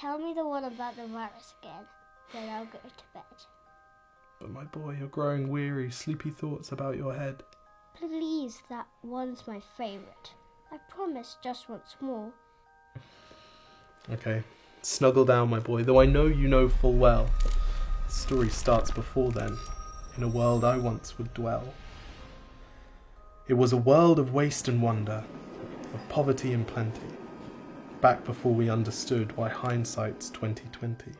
Tell me the one about the virus again, then I'll go to bed. But my boy, you're growing weary, sleepy thoughts about your head. Please, that one's my favourite. I promise just once more. Okay, snuggle down, my boy, though I know you know full well. The story starts before then, in a world I once would dwell. It was a world of waste and wonder, of poverty and plenty, back before we understood why hindsight's 2020.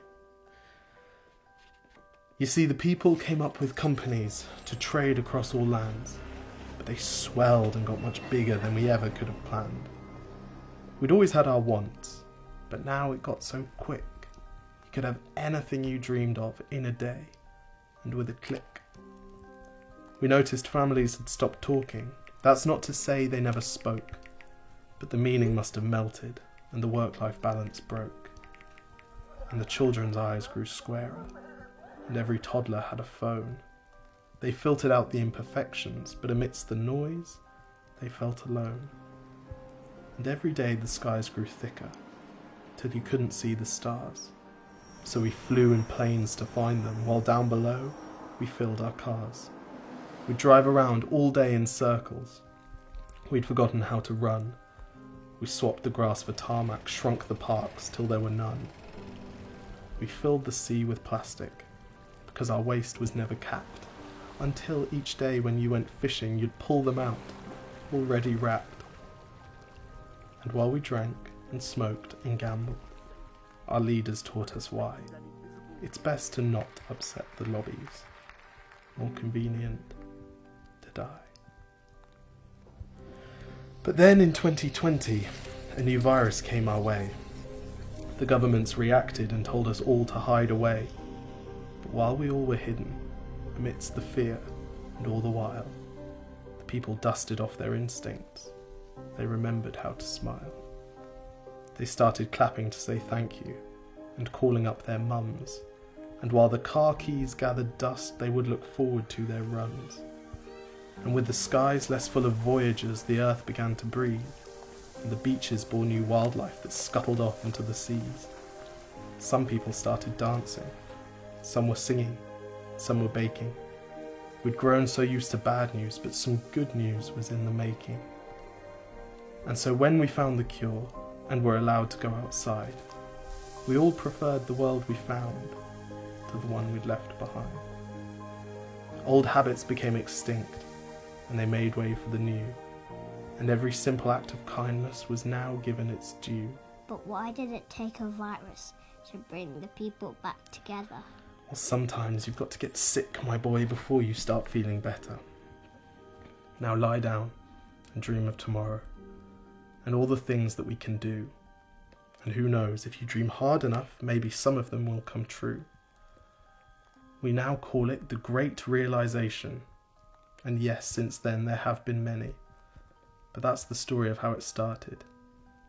You see, the people came up with companies to trade across all lands, but they swelled and got much bigger than we ever could have planned. We'd always had our wants, but now it got so quick. You could have anything you dreamed of in a day, and with a click. We noticed families had stopped talking. That's not to say they never spoke, but the meaning must have melted, and the work-life balance broke. And the children's eyes grew squarer, and every toddler had a phone. They filtered out the imperfections, but amidst the noise, they felt alone. And every day the skies grew thicker, till you couldn't see the stars. So we flew in planes to find them, while down below, we filled our cars. We'd drive around all day in circles. We'd forgotten how to run. We swapped the grass for tarmac, shrunk the parks till there were none. We filled the sea with plastic, because our waste was never capped, until each day when you went fishing you'd pull them out, already wrapped. And while we drank and smoked and gambled, our leaders taught us why. It's best to not upset the lobbies, more convenient to die. But then in 2020, a new virus came our way. The governments reacted and told us all to hide away. But while we all were hidden, amidst the fear and all the while, the people dusted off their instincts. They remembered how to smile. They started clapping to say thank you and calling up their mums. And while the car keys gathered dust, they would look forward to their runs. And with the skies less full of voyagers, the earth began to breathe, and the beaches bore new wildlife that scuttled off into the seas. Some people started dancing, some were singing, some were baking. We'd grown so used to bad news, but some good news was in the making. And so when we found the cure, and were allowed to go outside, we all preferred the world we found to the one we'd left behind. Old habits became extinct, and they made way for the new, and every simple act of kindness was now given its due. But why did it take a virus to bring the people back together? Well, sometimes you've got to get sick, my boy, before you start feeling better. Now lie down and dream of tomorrow, and all the things that we can do. And who knows, if you dream hard enough, maybe some of them will come true. We now call it the Great Realisation. And yes, since then there have been many. But that's the story of how it started,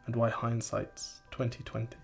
and why hindsight's 2020.